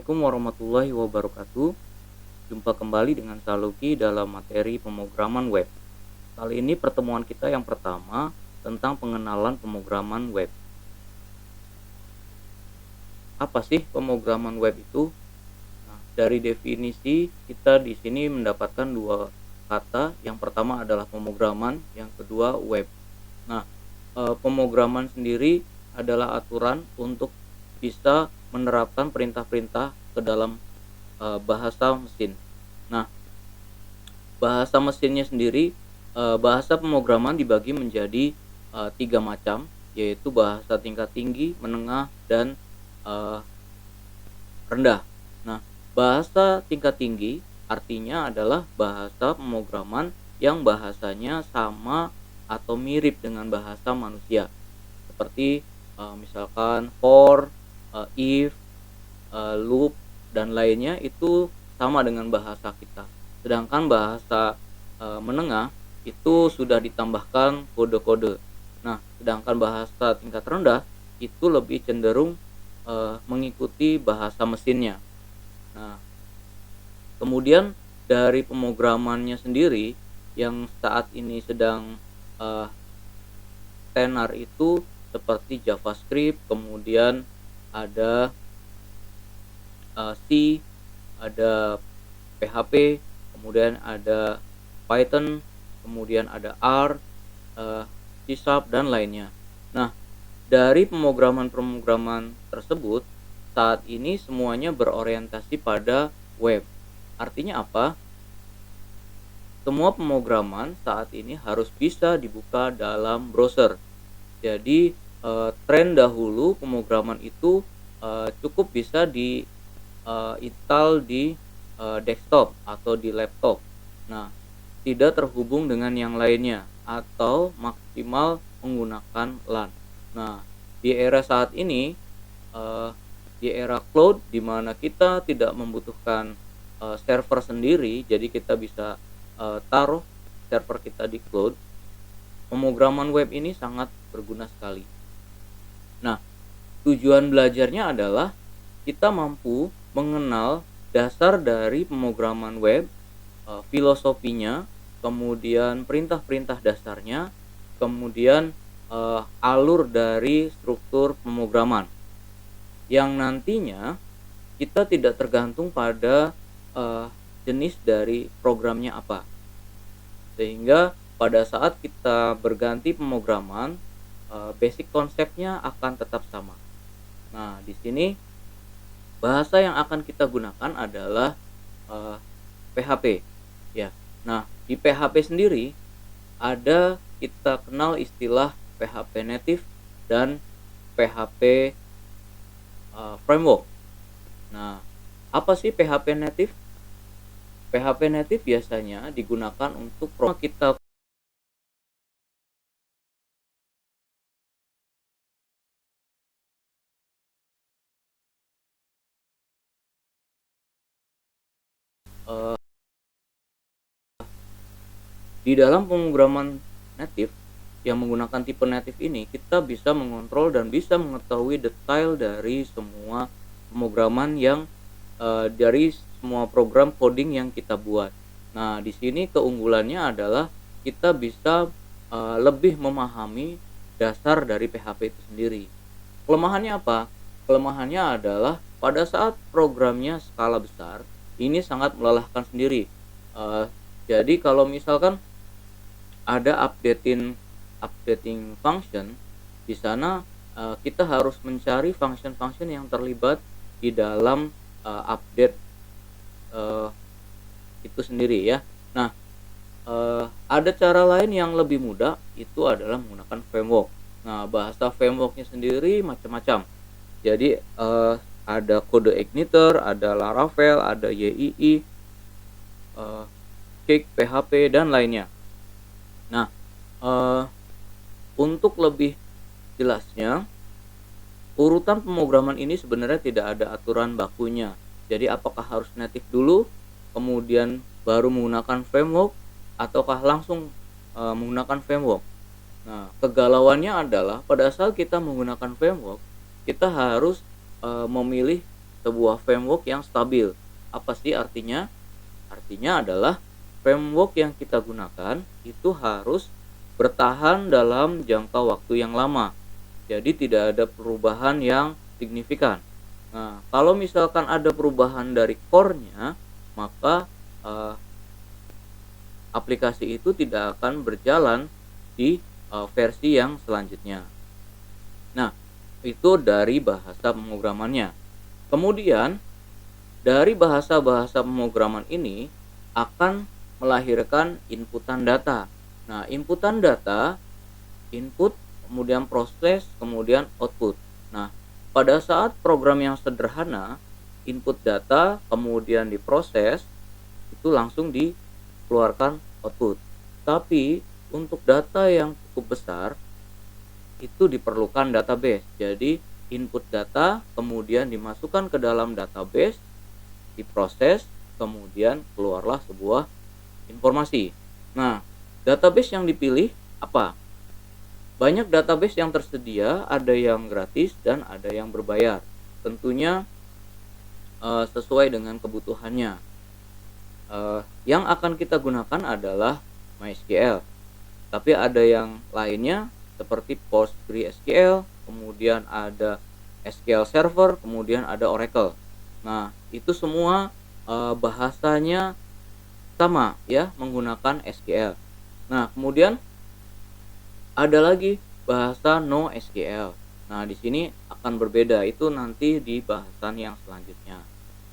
Assalamualaikum warahmatullahi wabarakatuh. Jumpa kembali dengan Saluki dalam materi pemrograman web. Kali ini pertemuan kita yang pertama tentang pengenalan pemrograman web. Apa sih pemrograman web itu? Nah, dari definisi kita di sini mendapatkan dua kata. Yang pertama adalah pemrograman, yang kedua web. Nah, pemrograman sendiri adalah aturan untuk bisa menerapkan perintah-perintah ke dalam bahasa mesin. Nah, bahasa mesinnya sendiri, bahasa pemrograman dibagi menjadi 3 macam, yaitu bahasa tingkat tinggi, menengah, dan eh, rendah. Nah, bahasa tingkat tinggi artinya adalah bahasa pemrograman yang bahasanya sama atau mirip dengan bahasa manusia, seperti misalkan for, if, loop, dan lainnya itu sama dengan bahasa kita. Sedangkan bahasa menengah itu sudah ditambahkan kode-kode. Nah, sedangkan bahasa tingkat rendah itu lebih cenderung mengikuti bahasa mesinnya. Nah, kemudian dari pemrogramannya sendiri yang saat ini sedang tenar itu seperti JavaScript, kemudian ada C, ada PHP, kemudian ada Python, kemudian ada R, C#, dan lainnya. Nah, dari pemrograman-pemrograman tersebut saat ini semuanya berorientasi pada web. Artinya apa? Semua pemrograman saat ini harus bisa dibuka dalam browser. Jadi tren dahulu pemrograman itu cukup bisa di install di desktop atau di laptop. Nah, tidak terhubung dengan yang lainnya atau maksimal menggunakan LAN. Nah, di era saat ini, di era cloud, di mana kita tidak membutuhkan server sendiri, jadi kita bisa taruh server kita di cloud. Pemrograman web ini sangat berguna sekali. Nah, tujuan belajarnya adalah kita mampu mengenal dasar dari pemrograman web, filosofinya, kemudian perintah-perintah dasarnya, kemudian alur dari struktur pemrograman, yang nantinya kita tidak tergantung pada jenis dari programnya apa, sehingga pada saat kita berganti pemrograman, basic konsepnya akan tetap sama. Nah, di sini bahasa yang akan kita gunakan adalah PHP, ya. Nah, di PHP sendiri ada, kita kenal istilah PHP native dan PHP framework. Nah, apa sih PHP native? PHP native biasanya digunakan untuk kita di dalam pemrograman native yang menggunakan tipe native ini, kita bisa mengontrol dan bisa mengetahui detail dari semua pemrograman yang dari semua program coding yang kita buat. Nah, di sini keunggulannya adalah kita bisa lebih memahami dasar dari PHP itu sendiri. Kelemahannya apa? Kelemahannya adalah pada saat programnya skala besar, ini sangat melelahkan sendiri. Eh, jadi kalau misalkan ada updating function di sana, kita harus mencari function-function yang terlibat di dalam update itu sendiri, ya. Nah, ada cara lain yang lebih mudah, itu adalah menggunakan framework. Nah, bahasa frameworknya sendiri macam-macam. Jadi ada kode igniter, ada Laravel, ada YII, Cake, PHP, dan lainnya. Nah, untuk lebih jelasnya, urutan pemrograman ini sebenarnya tidak ada aturan bakunya. Jadi apakah harus native dulu, kemudian baru menggunakan framework, ataukah langsung menggunakan framework. Nah, kegalauannya adalah pada saat kita menggunakan framework, kita harus memilih sebuah framework yang stabil. Apa sih artinya? Artinya adalah framework yang kita gunakan itu harus bertahan dalam jangka waktu yang lama. Jadi tidak ada perubahan yang signifikan. Nah, kalau misalkan ada perubahan dari core-nya, maka eh, aplikasi itu tidak akan berjalan di versi yang selanjutnya. Nah, itu dari bahasa pemrogramannya. Kemudian dari bahasa-bahasa pemrograman ini akan melahirkan inputan data. Nah, inputan data, input, kemudian proses, kemudian output. Nah, pada saat program yang sederhana, input data kemudian diproses, itu langsung dikeluarkan output. Tapi untuk data yang cukup besar, itu diperlukan database. Jadi input data kemudian dimasukkan ke dalam database, diproses, kemudian keluarlah sebuah informasi. Nah, database yang dipilih apa? Banyak database yang tersedia, ada yang gratis dan ada yang berbayar. Tentunya sesuai dengan kebutuhannya. Yang akan kita gunakan adalah MySQL. Tapi ada yang lainnya seperti PostgreSQL, kemudian ada SQL Server, kemudian ada Oracle. Nah, itu semua bahasanya sama ya, menggunakan SQL. Nah, kemudian ada lagi bahasa NoSQL. Nah, di sini akan berbeda, itu nanti di bahasan yang selanjutnya.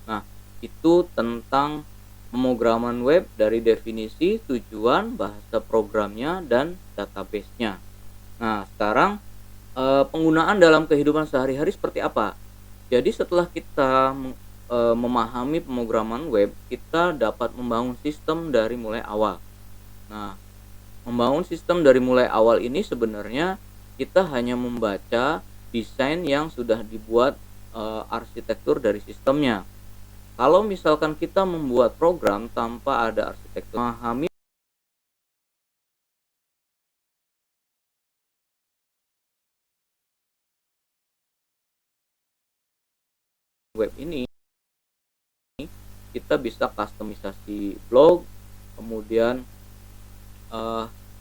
Nah, itu tentang pemrograman web dari definisi, tujuan, bahasa programnya, dan database-nya. Nah, sekarang penggunaan dalam kehidupan sehari-hari seperti apa? Jadi setelah kita memahami pemrograman web, kita dapat membangun sistem dari mulai awal. Nah, membangun sistem dari mulai awal ini sebenarnya kita hanya membaca desain yang sudah dibuat, arsitektur dari sistemnya. Kalau misalkan kita membuat program tanpa ada arsitektur, memahami web ini, kita bisa customisasi blog, kemudian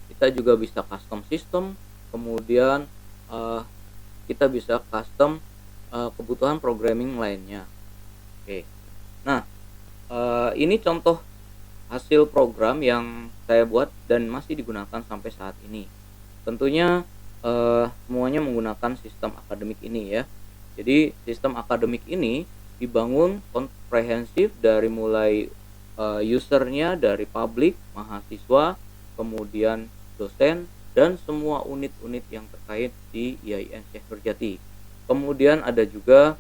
kita juga bisa custom sistem, kemudian kita bisa custom kebutuhan programming lainnya. Oke. Nah, ini contoh hasil program yang saya buat dan masih digunakan sampai saat ini. Tentunya semuanya menggunakan sistem akademik ini ya. Jadi sistem akademik ini dibangun komprehensif dari mulai usernya, dari publik, mahasiswa, kemudian dosen, dan semua unit-unit yang terkait di IAIN Syekh Nurjati. Kemudian ada juga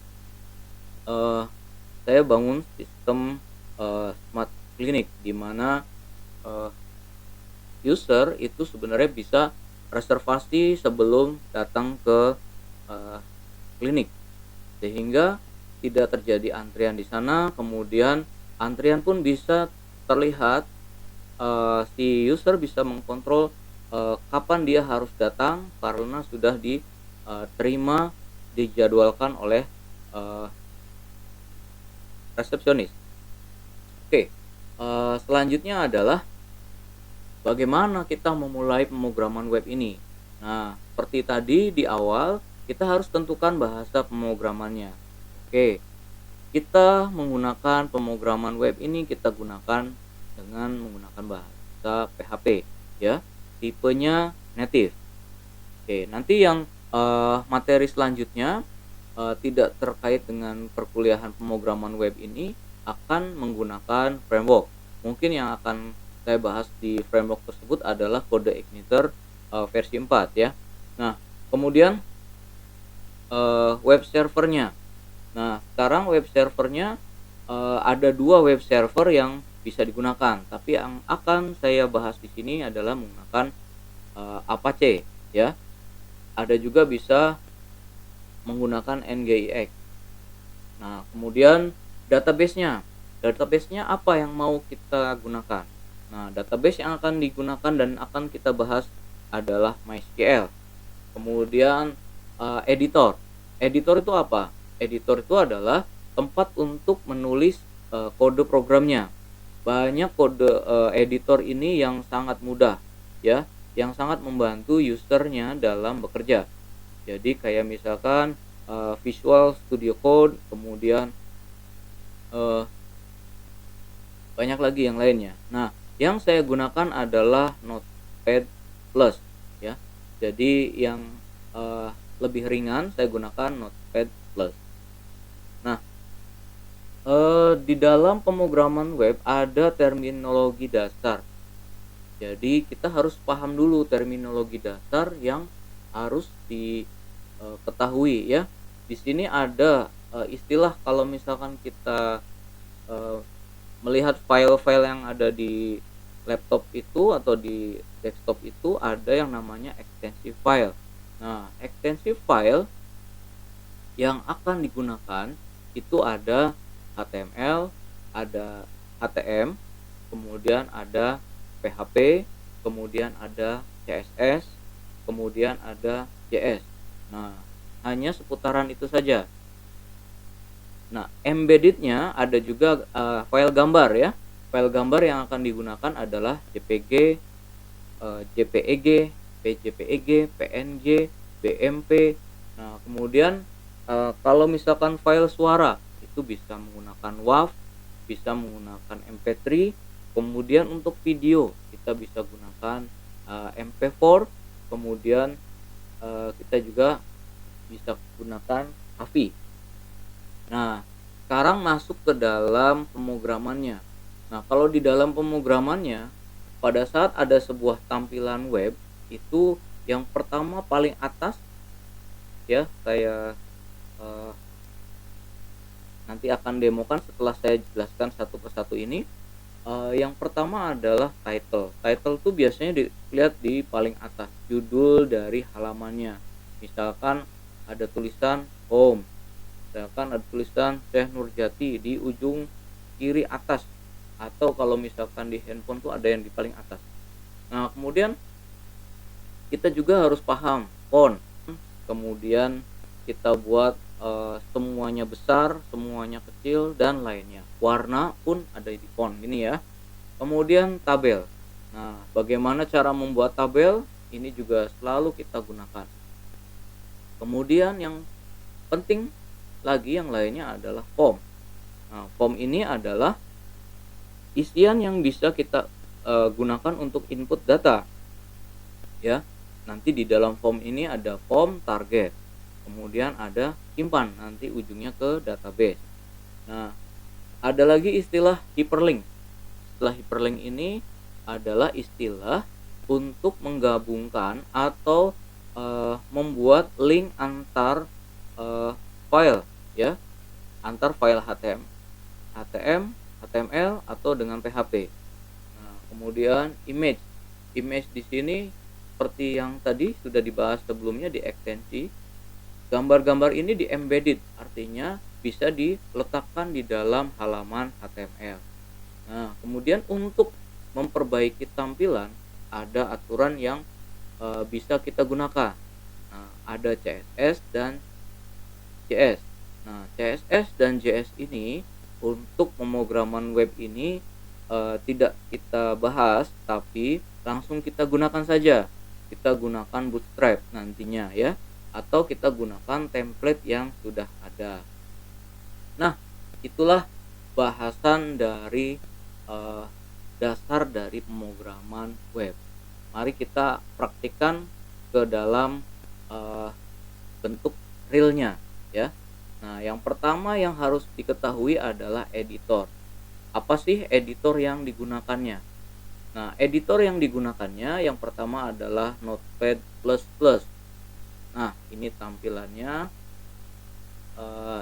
saya bangun sistem smart clinic, di mana user itu sebenarnya bisa reservasi sebelum datang ke klinik, sehingga tidak terjadi antrian di sana. Kemudian antrian pun bisa terlihat, si user bisa mengkontrol kapan dia harus datang karena sudah diterima, dijadwalkan oleh resepsionis. Oke, selanjutnya adalah bagaimana kita memulai pemrograman web ini. Nah, seperti tadi di awal, kita harus tentukan bahasa pemrogramannya. Oke, kita menggunakan pemrograman web ini, kita gunakan dengan menggunakan bahasa PHP ya, tipenya native. Oke, nanti yang materi selanjutnya tidak terkait dengan perkuliahan pemrograman web ini akan menggunakan framework. Mungkin yang akan saya bahas di framework tersebut adalah CodeIgniter versi 4 ya. Nah, kemudian web servernya. Nah, sekarang web servernya ada 2 web server yang bisa digunakan, tapi yang akan saya bahas di sini adalah menggunakan Apache ya. Ada juga bisa menggunakan NGIX. Nah, kemudian database-nya. Database-nya apa yang mau kita gunakan? Nah, database yang akan digunakan dan akan kita bahas adalah MySQL. Kemudian editor. Editor itu apa? Editor itu adalah tempat untuk menulis kode programnya. Banyak kode editor ini yang sangat mudah ya, yang sangat membantu usernya dalam bekerja. Jadi kayak misalkan Visual Studio Code, kemudian eh, banyak lagi yang lainnya. Nah, yang saya gunakan adalah Notepad Plus ya. Jadi yang eh, lebih ringan saya gunakan Notepad Plus. Nah, di dalam pemrograman web ada terminologi dasar. Jadi kita harus paham dulu terminologi dasar yang harus diketahui ya. Di sini ada istilah kalau misalkan kita eh, melihat file-file yang ada di laptop itu atau di desktop itu ada yang namanya extensive file. Nah, extensive file yang akan digunakan itu ada HTML, ada HTM, kemudian ada PHP, kemudian ada CSS, kemudian ada JS. Nah, hanya seputaran itu saja. Nah, embeddednya ada juga file gambar ya. File gambar yang akan digunakan adalah JPG, JPEG, PJPEG, PNG, BMP. Nah, kemudian kalau misalkan file suara itu bisa menggunakan WAV, bisa menggunakan MP3. Kemudian untuk video kita bisa gunakan MP4. Kemudian kita juga bisa gunakan AVI. Nah, sekarang masuk ke dalam pemrogramannya. Nah, kalau di dalam pemrogramannya, pada saat ada sebuah tampilan web, itu yang pertama paling atas ya, saya eh, nanti akan demokan setelah saya jelaskan satu persatu ini. Yang pertama adalah title. Title tuh biasanya dilihat di paling atas, judul dari halamannya. Misalkan ada tulisan home, misalkan ada tulisan Syekh Nurjati di ujung kiri atas, atau kalau misalkan di handphone tuh ada yang di paling atas. Nah, kemudian kita juga harus paham font, kemudian kita buat semuanya besar, semuanya kecil, dan lainnya. Warna pun ada di font ini ya. Kemudian tabel. Nah, bagaimana cara membuat tabel? Ini juga selalu kita gunakan. Kemudian yang penting lagi yang lainnya adalah form. Nah, form ini adalah isian yang bisa kita gunakan untuk input data ya. Nanti di dalam form ini ada form target, kemudian ada simpan, nanti ujungnya ke database. Nah, ada lagi istilah hyperlink. Istilah hyperlink ini adalah istilah untuk menggabungkan atau membuat link antar file ya, antar file HTML atau dengan PHP. Nah, kemudian image. Image di sini seperti yang tadi sudah dibahas sebelumnya di ekstensi, gambar-gambar ini di embedded, artinya bisa diletakkan di dalam halaman HTML. Nah, kemudian untuk memperbaiki tampilan ada aturan yang bisa kita gunakan. Nah, ada CSS dan JS. Nah, CSS dan JS ini untuk pemrograman web ini tidak kita bahas, tapi langsung kita gunakan saja. Kita gunakan Bootstrap nantinya ya, atau kita gunakan template yang sudah ada. Nah, itulah bahasan dari dasar dari pemrograman web. Mari kita praktikkan ke dalam bentuk realnya ya. Nah, yang pertama yang harus diketahui adalah editor. Apa sih editor yang digunakannya? Nah, editor yang digunakannya yang pertama adalah Notepad++. Nah, ini tampilannya.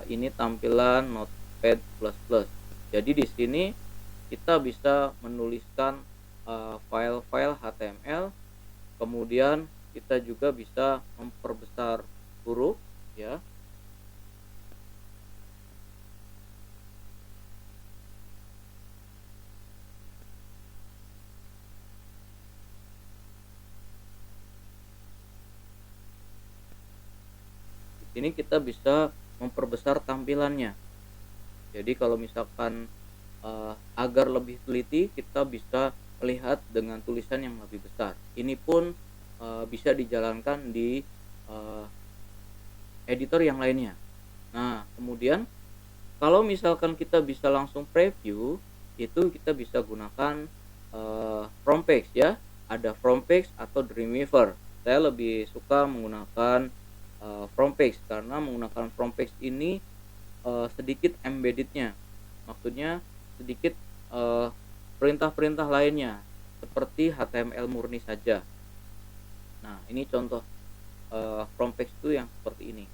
Ini tampilan Notepad++. Jadi di sini kita bisa menuliskan file-file HTML, kemudian kita juga bisa memperbesar huruf ya. Di sini kita bisa memperbesar tampilannya. Jadi kalau misalkan agar lebih teliti, kita bisa melihat dengan tulisan yang lebih besar. Ini pun bisa dijalankan di eee, editor yang lainnya. Nah, kemudian kalau misalkan kita bisa langsung preview, itu kita bisa gunakan Frompex ya. Ada Frompex atau Dreamweaver. Saya lebih suka menggunakan Frompex karena menggunakan Frompex ini sedikit embedded-nya. Maksudnya sedikit perintah-perintah lainnya seperti HTML murni saja. Nah, ini contoh Frompex itu yang seperti ini.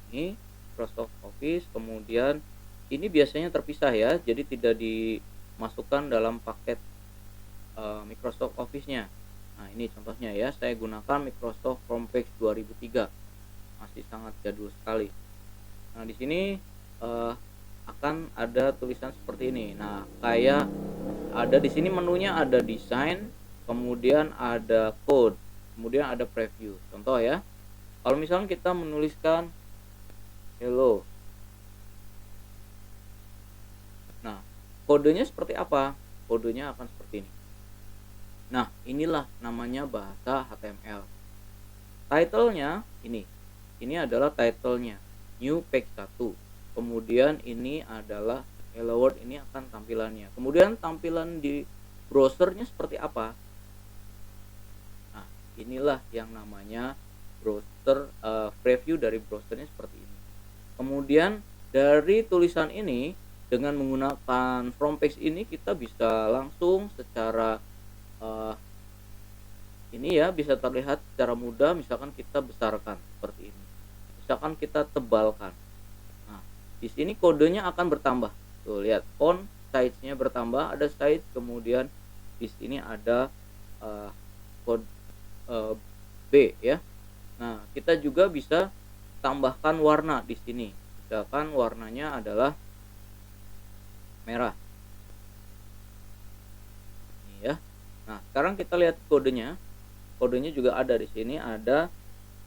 Ini Microsoft Office, kemudian ini biasanya terpisah ya, jadi tidak dimasukkan dalam paket Microsoft Office-nya. Nah, ini contohnya ya, saya gunakan Microsoft Frompex 2003, masih sangat jadul sekali. Nah, di sini akan ada tulisan seperti ini. Nah, kayak ada di sini menunya ada desain, kemudian ada code, kemudian ada preview. Contoh ya, kalau misalnya kita menuliskan hello. Nah, kodenya seperti apa? Kodenya akan seperti ini. Nah, inilah namanya bahasa HTML. Title-nya ini. Ini adalah title-nya. New page 1. Kemudian ini adalah hello world, ini akan tampilannya. Kemudian tampilan di browsernya seperti apa? Nah, inilah yang namanya browser preview dari browsernya seperti ini. Kemudian dari tulisan ini dengan menggunakan Frompex ini kita bisa langsung secara uh, ini ya, bisa terlihat secara mudah. Misalkan kita besarkan seperti ini, misalkan kita tebalkan. Nah, di sini kodenya akan bertambah. Tuh lihat, font size-nya bertambah, ada size, kemudian di sini ada kode B ya. Nah, kita juga bisa tambahkan warna di sini. Misalkan warnanya adalah merah. Ini ya. Nah, sekarang kita lihat kodenya. Kodenya juga ada di sini, ada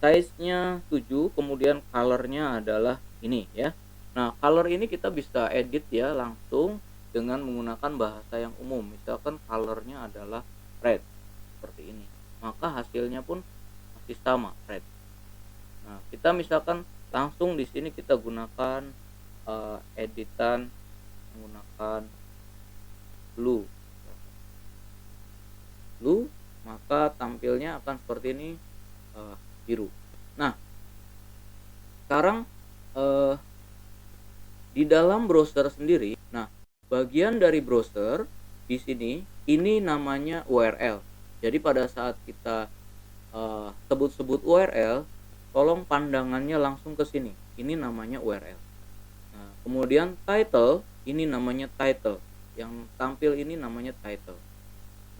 size-nya 7, kemudian color-nya adalah ini ya. Nah, color ini kita bisa edit ya langsung dengan menggunakan bahasa yang umum. Misalkan color-nya adalah red seperti ini, maka hasilnya pun masih sama, red. Nah, kita misalkan langsung di sini kita gunakan editan menggunakan blue, maka tampilnya akan seperti ini, biru. Nah, sekarang di dalam browser sendiri, nah bagian dari browser di sini ini namanya URL. Jadi pada saat kita sebut-sebut URL, tolong pandangannya langsung ke sini. Ini namanya URL. Nah, kemudian title, ini namanya title. Yang tampil ini namanya title.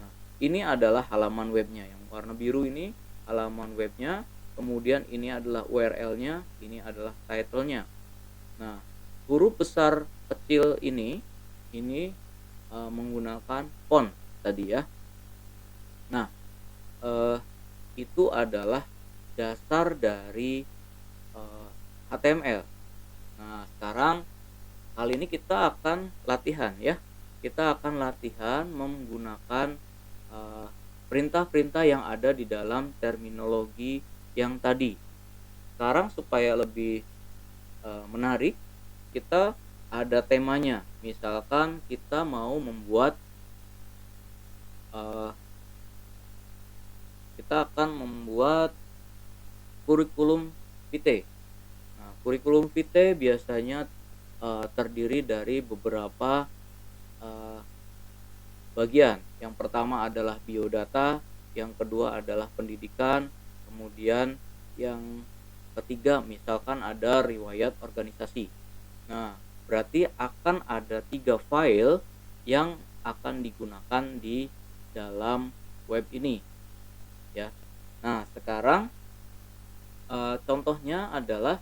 Nah, ini adalah halaman webnya. Yang warna biru ini halaman webnya. Kemudian ini adalah URL-nya, ini adalah title-nya. Nah, huruf besar kecil ini menggunakan font tadi ya. Nah, itu adalah dasar dari HTML. Nah, sekarang kali ini kita akan latihan ya. Kita akan latihan menggunakan perintah-perintah yang ada di dalam terminologi yang tadi. Sekarang supaya lebih menarik, kita ada temanya. Misalkan kita mau membuat kita akan membuat kurikulum vitae. Nah, kurikulum vitae biasanya terdiri dari beberapa bagian. Yang pertama adalah biodata, yang kedua adalah pendidikan, kemudian yang ketiga misalkan ada riwayat organisasi. Nah, berarti akan ada 3 file yang akan digunakan di dalam web ini ya. Nah, sekarang contohnya adalah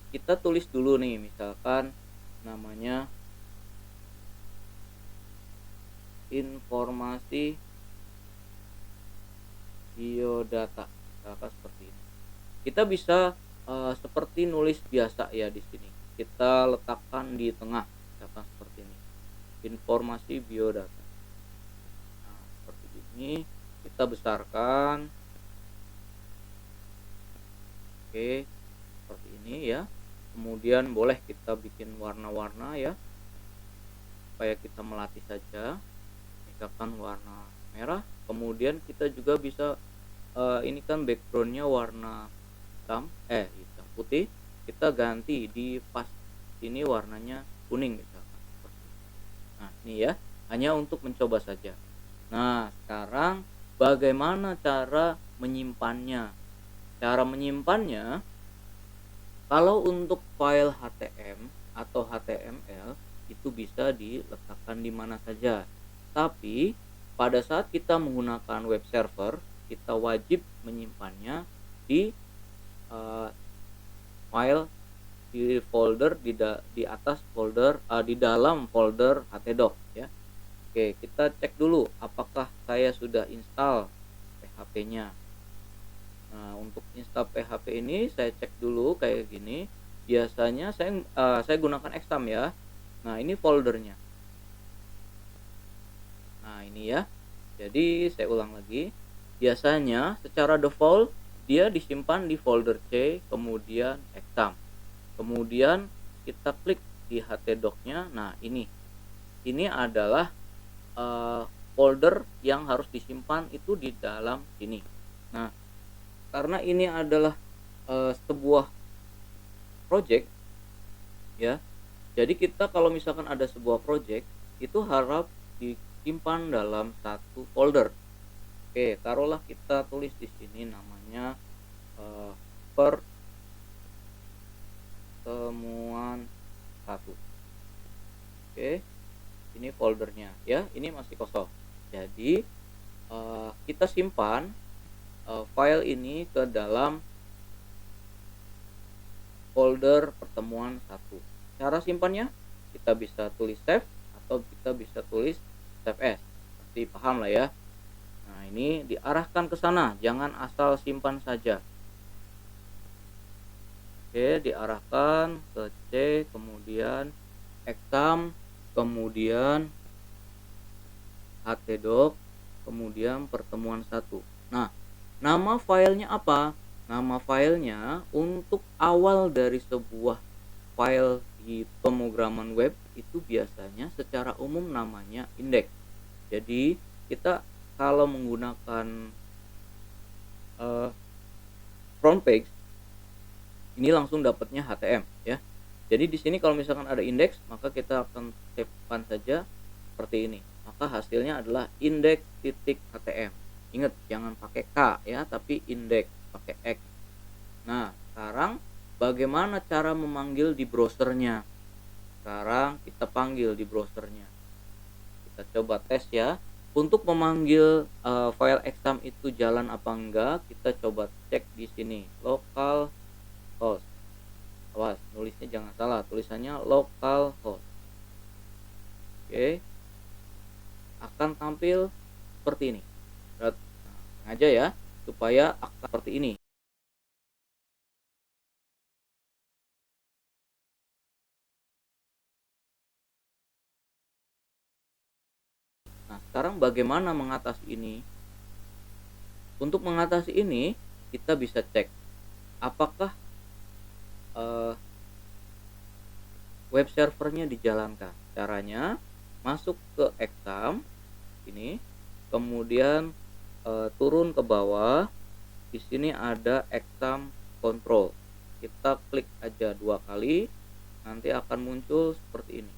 kita tulis dulu nih, misalkan namanya informasi biodata, misalkan seperti ini. Kita bisa seperti nulis biasa ya di sini. kita letakkan di tengah, misalkan seperti ini, informasi biodata. Nah, seperti ini kita besarkan. Oke, seperti ini ya. Kemudian boleh kita bikin warna-warna ya, supaya kita melatih saja. Misalkan warna merah. Kemudian kita juga bisa ini kan backgroundnya warna hitam putih, kita ganti di pas sini warnanya kuning misalkan. Nah ini ya, hanya untuk mencoba saja. Nah sekarang bagaimana cara menyimpannya? Cara menyimpannya, kalau untuk file HTML atau HTML itu bisa diletakkan di mana saja. Tapi pada saat kita menggunakan web server, kita wajib menyimpannya di file di folder di atas folder di dalam folder htdoc ya. Oke, kita cek dulu apakah saya sudah install PHP-nya. Nah, untuk install PHP ini saya cek dulu kayak gini. Biasanya saya gunakan Exam ya. Nah, ini foldernya. Nah, ini ya. Jadi saya ulang lagi. Biasanya secara default dia disimpan di folder C, kemudian Exam. Kemudian kita klik di htdoc-nya. Nah, ini adalah folder yang harus disimpan itu di dalam sini. Nah, karena ini adalah sebuah project ya. Jadi kita kalau misalkan ada sebuah project itu harap disimpan dalam satu folder. Oke, taruhlah kita tulis di sini namanya pertemuan 1. Oke, ini foldernya ya, ini masih kosong. Jadi kita simpan file ini ke dalam folder pertemuan 1. Cara simpannya kita bisa tulis save atau kita bisa tulis save as. Pasti paham lah ya. Nah, ini diarahkan ke sana, jangan asal simpan saja. Oke, diarahkan ke C, kemudian Exam, kemudian htdoc, kemudian pertemuan 1. Nah, nama filenya apa? Nama filenya untuk awal dari sebuah file di pemrograman web itu biasanya secara umum namanya index. Jadi kita kalau menggunakan front page ini langsung dapatnya HTML ya. Jadi di sini kalau misalkan ada index, maka kita akan tipkan saja seperti ini. Maka hasilnya adalah index.html. Ingat jangan pakai K ya, tapi index pakai X. Nah, sekarang bagaimana cara memanggil di browsernya? Sekarang kita panggil di browsernya. Kita coba tes ya. Untuk memanggil file exam itu jalan apa enggak, kita coba cek di sini localhost. Awas, nulisnya jangan salah, tulisannya localhost. Oke. Akan tampil seperti ini. Nah, sengaja ya supaya akan seperti ini. Nah, sekarang bagaimana mengatasi ini? Untuk mengatasi ini, kita bisa cek apakah web servernya dijalankan. Caranya masuk ke Exam ini, kemudian turun ke bawah. Di sini ada Exam Control. Kita klik aja 2 kali, nanti akan muncul seperti ini.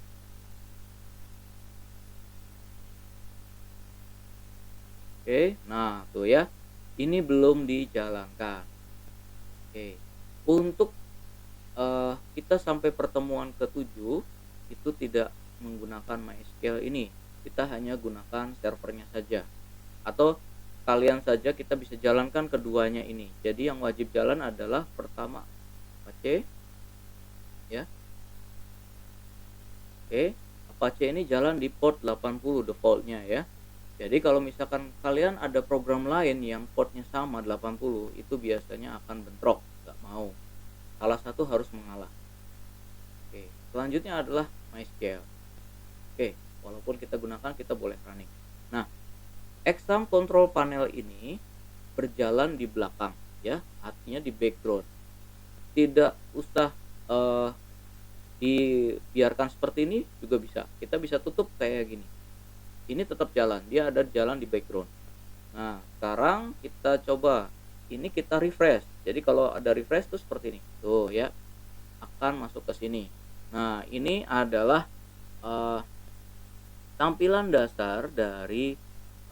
Oke, nah tuh ya, ini belum dijalankan. Oke, untuk kita sampai pertemuan ke-7 itu tidak menggunakan MySQL ini, kita hanya gunakan servernya saja. Atau kalian saja kita bisa jalankan keduanya ini. Jadi yang wajib jalan adalah pertama Apache ya. Oke, Apache ini jalan di port 80 defaultnya ya. Jadi kalau misalkan kalian ada program lain yang portnya sama 80, itu biasanya akan bentrok, nggak mau. Salah satu harus mengalah. Oke, selanjutnya adalah MySQL. Oke, walaupun kita gunakan, kita boleh running. Nah, exam control panel ini berjalan di belakang ya, artinya di background. Tidak usah dibiarkan seperti ini juga bisa. Kita bisa tutup kayak gini. Ini tetap jalan, dia ada jalan di background. Nah, sekarang kita coba. Ini kita refresh. Jadi kalau ada refresh tuh seperti ini. Tuh ya, akan masuk ke sini. Nah, ini adalah tampilan dasar dari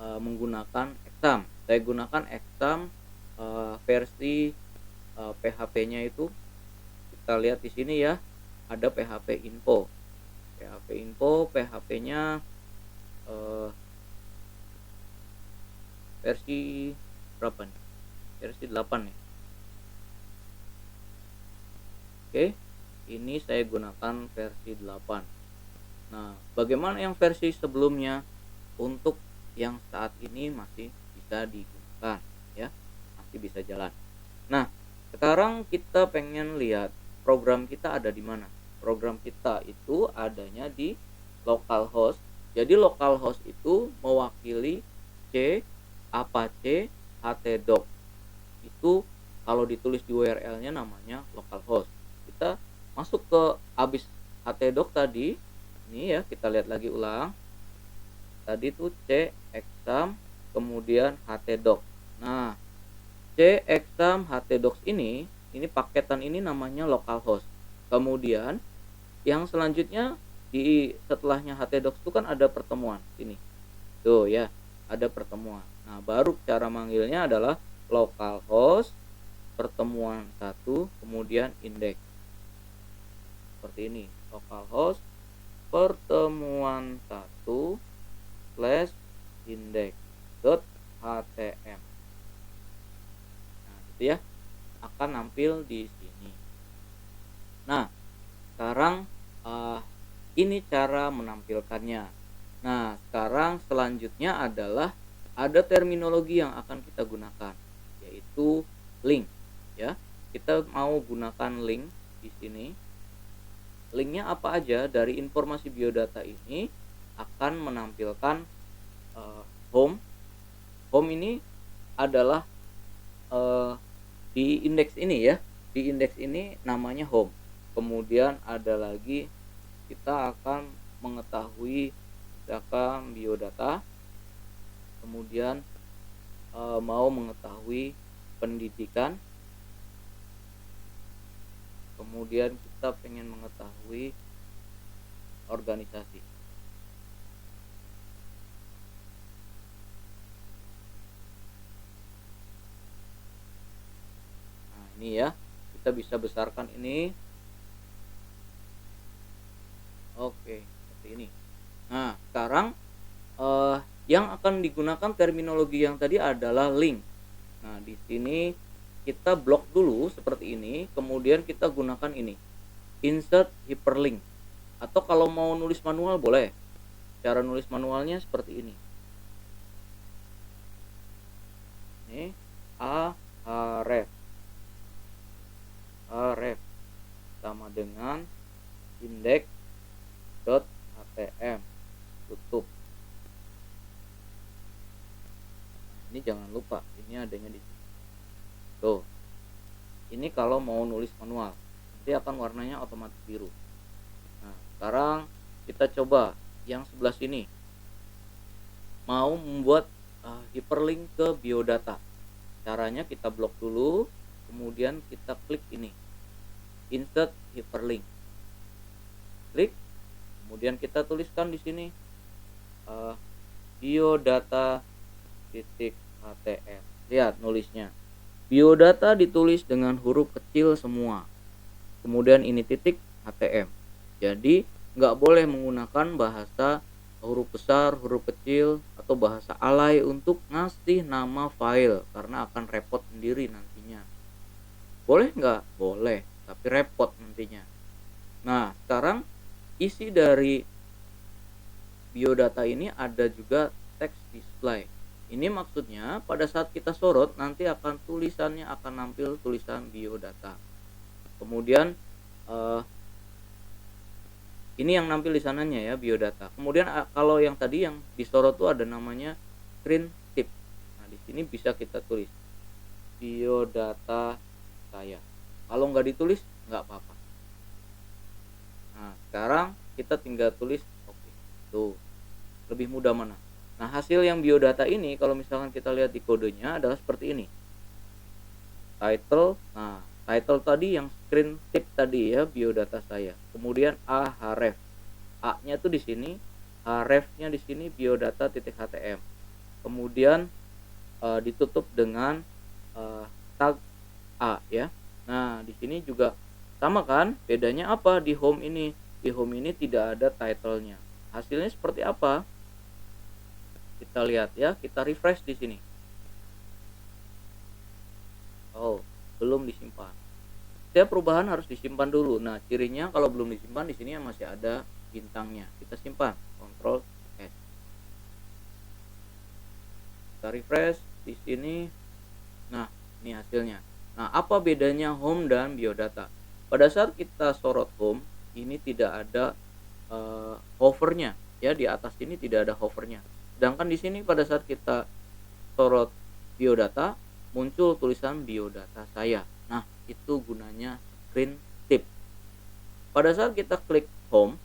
menggunakan exam. Saya gunakan exam versi PHP-nya itu, kita lihat di sini ya, ada PHP info. PHP info, PHP-nya versi berapa nih? Versi 8 ya. Oke, ini saya gunakan versi 8. Nah, bagaimana yang versi sebelumnya? Untuk yang saat ini masih bisa digunakan ya, masih bisa jalan. Nah, sekarang kita pengen lihat program kita ada di mana. Program kita itu adanya di localhost. Jadi localhost itu mewakili C, Apache, htdoc. Itu kalau ditulis di URL-nya namanya localhost. Kita masuk ke abis htdoc tadi. Ini ya, kita lihat lagi ulang. Tadi tuh C exam kemudian htdoc. Nah, C exam htdocs ini paketan ini namanya localhost. Kemudian yang selanjutnya di setelahnya htdocs itu kan ada pertemuan ini. Tuh ya, ada pertemuan. Nah, baru cara manggilnya adalah localhost pertemuan 1 kemudian index. Seperti ini, localhost pertemuan 1 index.htm. Nah, gitu ya, akan nampil di sini. Nah, sekarang ini cara menampilkannya. Nah, sekarang selanjutnya adalah ada terminologi yang akan kita gunakan, yaitu link ya. Kita mau gunakan link di sini. Linknya apa aja dari informasi biodata ini akan menampilkan home. Home ini adalah di indeks ini ya. Di indeks ini namanya home. Kemudian ada lagi kita akan mengetahui misalkan biodata. Kemudian mau mengetahui pendidikan. Kemudian kita pengen mengetahui organisasi. Nah, ini ya, kita bisa besarkan ini. Oke, seperti ini. Nah, sekarang yang akan digunakan terminologi yang tadi adalah link. Nah, di sini kita blok dulu seperti ini, kemudian kita gunakan ini, insert hyperlink. Atau kalau mau nulis manual boleh. Cara nulis manualnya seperti ini. Ini href sama dengan index.htm, tutup. Ini jangan lupa, ini adanya di sini. Tuh, ini kalau mau nulis manual, nanti akan warnanya otomatis biru. Nah, sekarang kita coba yang sebelah sini, mau membuat hyperlink ke biodata. Caranya kita blok dulu, kemudian kita klik ini, insert hyperlink. Klik, kemudian kita tuliskan di sini biodata.htm. Lihat nulisnya. Biodata ditulis dengan huruf kecil semua. Kemudian ini titik HTM. Jadi nggak boleh menggunakan bahasa huruf besar, huruf kecil, atau bahasa alay untuk ngasih nama file, karena akan repot sendiri nantinya. Boleh nggak? Boleh, tapi repot nantinya. Nah, sekarang isi dari biodata ini ada juga text display. Ini maksudnya pada saat kita sorot nanti akan tulisannya akan nampil tulisan biodata. Kemudian Ini yang nampil di sananya ya, biodata. Kemudian kalau yang tadi yang disorot tuh ada namanya screen tip. Nah, di sini bisa kita tulis biodata saya. Kalau nggak ditulis nggak apa-apa. Nah, sekarang kita tinggal tulis oke. Tuh, lebih mudah mana? Nah, hasil yang biodata ini kalau misalkan kita lihat di kodenya adalah seperti ini. Title, nah title tadi yang screen tip tadi ya, biodata saya. Kemudian href. A-nya tuh di sini, href-nya di sini biodata.htm. Kemudian ditutup dengan tag A ya. Nah, di sini juga sama kan? Bedanya apa di home ini? Di home ini tidak ada title-nya. Hasilnya seperti apa? Kita lihat ya, kita refresh di sini. Oh, belum disimpan. Setiap perubahan harus disimpan dulu. Nah, cirinya kalau belum disimpan di sini masih ada bintangnya. Kita simpan, Ctrl S. Kita refresh di sini. Nah, ini hasilnya. Nah, apa bedanya home dan biodata? Pada saat kita sorot home, ini tidak ada hovernya ya, di atas ini tidak ada hovernya. Sedangkan di sini pada saat kita sorot biodata, muncul tulisan biodata saya. Nah, itu gunanya screen tip. Pada saat kita klik home,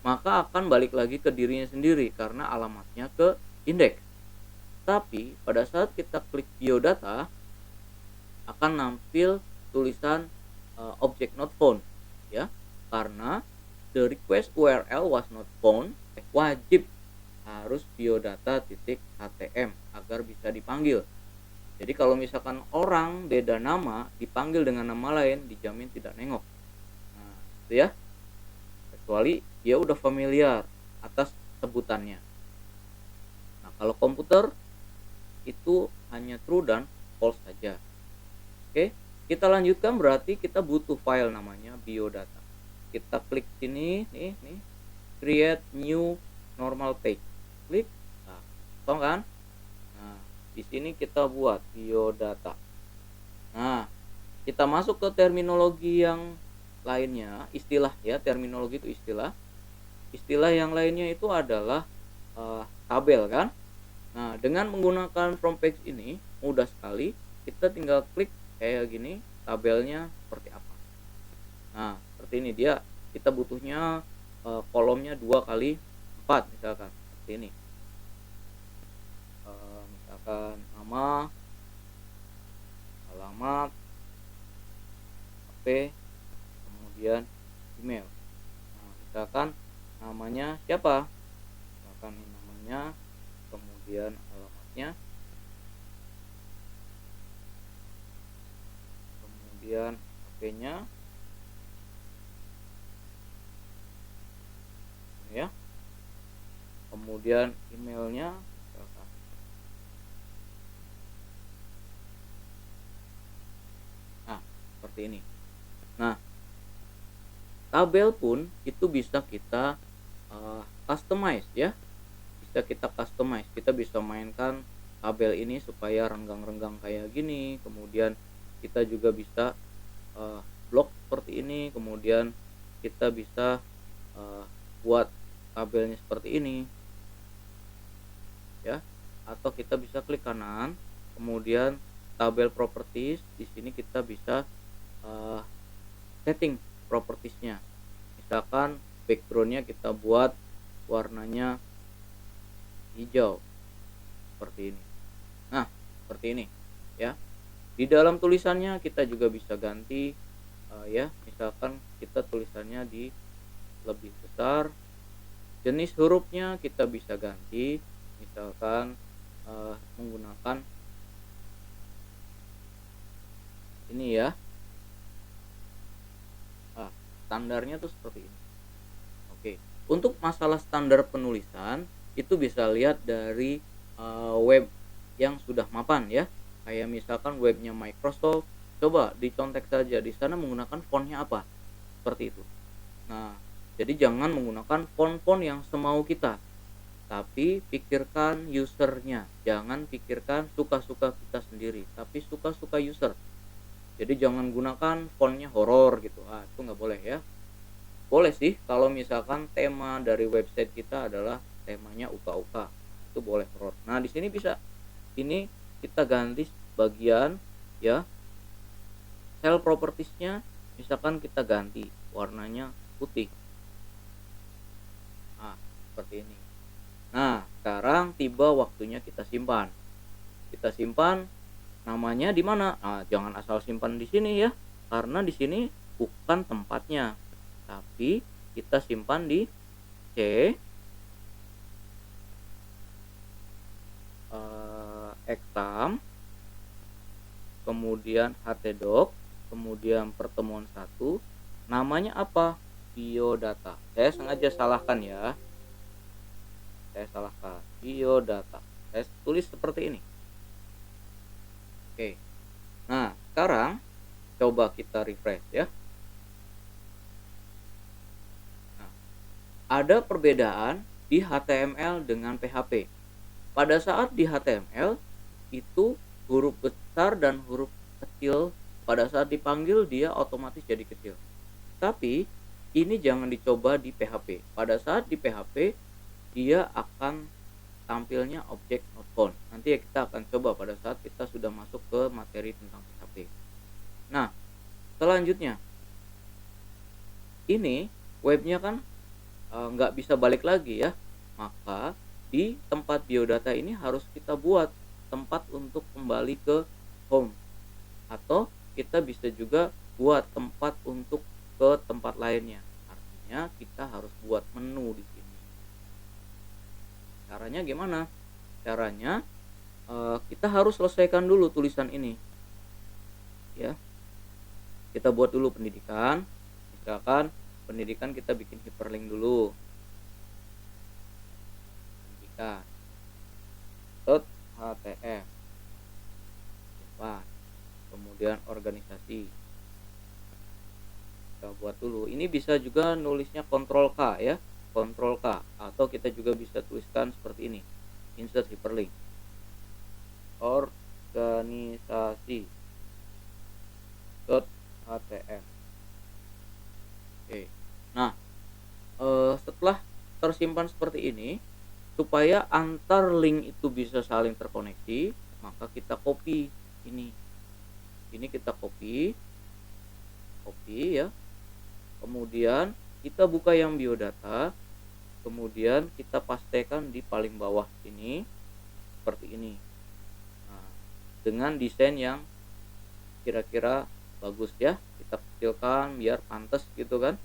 maka akan balik lagi ke dirinya sendiri karena alamatnya ke indeks. Tapi pada saat kita klik biodata, akan nampil tulisan object not found ya, karena the request URL was not found, wajib harus biodata.htm agar bisa dipanggil. Jadi kalau misalkan orang beda nama dipanggil dengan nama lain, dijamin tidak nengok. Nah, itu ya. Kecuali dia udah familiar atas sebutannya. Nah, kalau komputer itu hanya true dan false saja. Oke, kita lanjutkan, berarti kita butuh file namanya biodata. Kita klik sini, nih, create new normal page. Klik, nah, kosong kan? Nah, di sini kita buat biodata. Nah, kita masuk ke terminologi yang lainnya, istilah ya, terminologi itu istilah. Istilah yang lainnya itu adalah tabel kan? Nah, dengan menggunakan from page ini mudah sekali, kita tinggal klik kayak gini, tabelnya seperti apa. Nah, seperti ini dia, kita butuhnya kolomnya 2 kali 4 misalkan, seperti ini. Misalkan nama, alamat, HP, kemudian email. Nah, misalkan namanya siapa? Misalkan namanya, kemudian alamatnya, kemudian HP-nya ya, kemudian emailnya misalkan. Nah, seperti ini. Nah, tabel pun itu bisa kita customize ya, bisa kita customize. Kita bisa mainkan tabel ini supaya renggang-renggang kayak gini, kemudian kita juga bisa blok seperti ini, kemudian kita bisa buat tabelnya seperti ini ya, atau kita bisa klik kanan, kemudian tabel properties, di sini kita bisa setting propertiesnya. Misalkan backgroundnya kita buat warnanya hijau seperti ini. Nah, seperti ini ya. Di dalam tulisannya kita juga bisa ganti ya, misalkan kita tulisannya di lebih besar, jenis hurufnya kita bisa ganti, misalkan menggunakan ini ya. Standarnya tuh seperti ini. Oke, untuk masalah standar penulisan itu bisa lihat dari web yang sudah mapan ya. Kayak misalkan webnya Microsoft, coba dicontek saja di sana menggunakan fontnya apa, seperti itu. Nah, jadi jangan menggunakan font-font yang semau kita, tapi pikirkan usernya. Jangan pikirkan suka-suka kita sendiri, tapi suka-suka user. Jadi jangan gunakan fontnya horor gitu, itu nggak boleh ya. Boleh sih kalau misalkan tema dari website kita adalah temanya uka-uka, itu boleh fraud. Nah, di sini bisa ini kita ganti bagian ya, sel propertiesnya misalkan kita ganti warnanya putih. Nah, seperti ini. Nah, sekarang tiba waktunya kita simpan. Kita simpan namanya di mana? Nah, jangan asal simpan di sini ya, karena di sini bukan tempatnya. Tapi kita simpan di C exam, kemudian htdoc, kemudian pertemuan satu, namanya apa? Biodata. Saya sengaja salahkan ya. Saya salahkan. Biodata. Saya tulis seperti ini. Oke. Nah, sekarang coba kita refresh ya. Nah, ada perbedaan di HTML dengan PHP. Pada saat di HTML itu huruf besar dan huruf kecil pada saat dipanggil dia otomatis jadi kecil. Tapi ini jangan dicoba di PHP. Pada saat di PHP dia akan tampilnya objek not found. Nanti ya kita akan coba pada saat kita sudah masuk ke materi tentang PHP. Nah, selanjutnya ini webnya kan nggak bisa balik lagi ya, maka di tempat biodata ini harus kita buat tempat untuk kembali ke home, atau kita bisa juga buat tempat untuk ke tempat lainnya. Artinya kita harus buat menu di sini. Caranya gimana? Caranya kita harus selesaikan dulu tulisan ini ya. Kita buat dulu pendidikan, misalkan pendidikan kita bikin hyperlink dulu, pendidikan .htm, kemudian organisasi kita buat dulu. Ini bisa juga nulisnya Ctrl K ya, Ctrl K, atau kita juga bisa tuliskan seperti ini, insert hyperlink, organisasi .htm. Oke. Nah, setelah tersimpan seperti ini, supaya antar link itu bisa saling terkoneksi, maka kita copy ini. Ini kita copy ya. Kemudian kita buka yang biodata, kemudian kita pastekan di paling bawah sini seperti ini. Nah, dengan desain yang kira-kira bagus ya, kita kecilkan biar pantas gitu kan.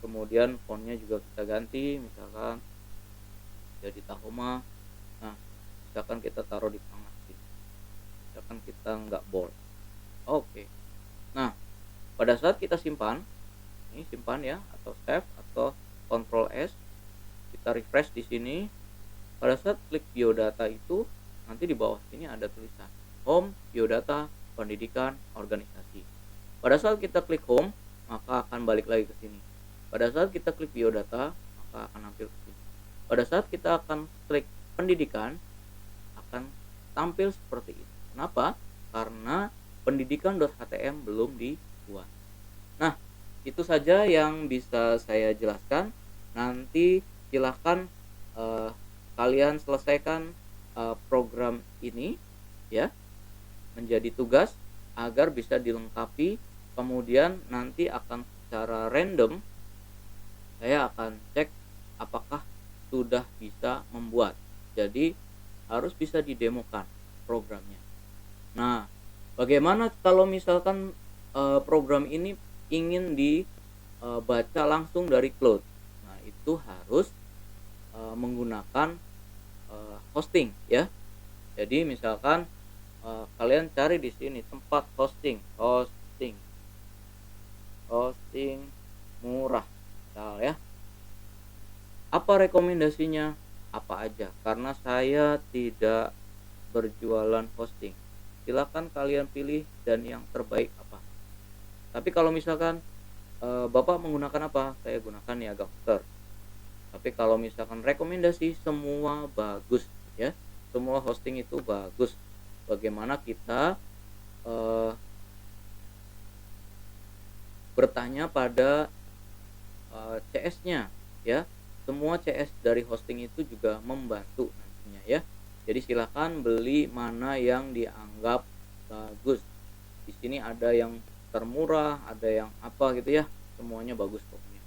Kemudian fontnya juga kita ganti, misalkan jadi Tahoma. Nah, misalkan kita taruh di tengah sini, misalkan kita nggak bold. Oke. Nah, pada saat kita simpan, ini simpan ya, atau save atau Ctrl S, kita refresh di sini. Pada saat klik biodata itu nanti di bawah sini ada tulisan home, biodata, pendidikan, organisasi. Pada saat kita klik home, maka akan balik lagi ke sini. Pada saat kita klik biodata, maka akan tampil ke sini. Pada saat kita akan klik pendidikan, akan tampil seperti ini. Kenapa? Karena pendidikan.htm belum dibuat. Nah, itu saja yang bisa saya jelaskan. Nanti silahkan kalian selesaikan program ini ya, menjadi tugas agar bisa dilengkapi. Kemudian nanti akan secara random saya akan cek apakah sudah bisa membuat. Jadi harus bisa didemokan programnya. Nah, bagaimana kalau misalkan program ini ingin dibaca langsung dari cloud? Nah, itu harus menggunakan hosting ya. Jadi misalkan kalian cari di sini tempat hosting murah misal ya. Apa rekomendasinya? Apa aja? Karena saya tidak berjualan hosting. Silakan kalian pilih dan yang terbaik apa. Tapi kalau misalkan Bapak menggunakan apa? Saya gunakan Niaga Hoster. Tapi kalau misalkan rekomendasi, semua bagus ya. Semua hosting itu bagus. Bagaimana kita bertanya pada CS-nya ya. Semua CS dari hosting itu juga membantu nantinya ya. Jadi silakan beli mana yang dianggap bagus. Di sini ada yang termurah, ada yang apa gitu ya. Semuanya bagus pokoknya.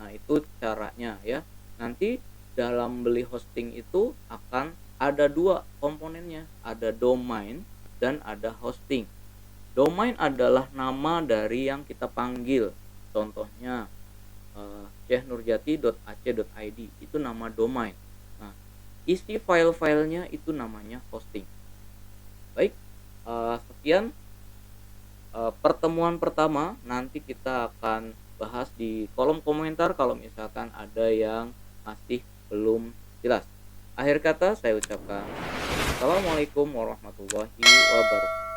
Nah, itu caranya ya. Nanti dalam beli hosting itu akan ada dua komponennya, ada domain dan ada hosting. Domain adalah nama dari yang kita panggil. Contohnya syekhnurjati.ac.id itu nama domain. Nah, isi file-filenya itu namanya hosting. Baik, sekian pertemuan pertama. Nanti kita akan bahas di kolom komentar kalau misalkan ada yang masih belum jelas. Akhir kata saya ucapkan Assalamualaikum warahmatullahi wabarakatuh.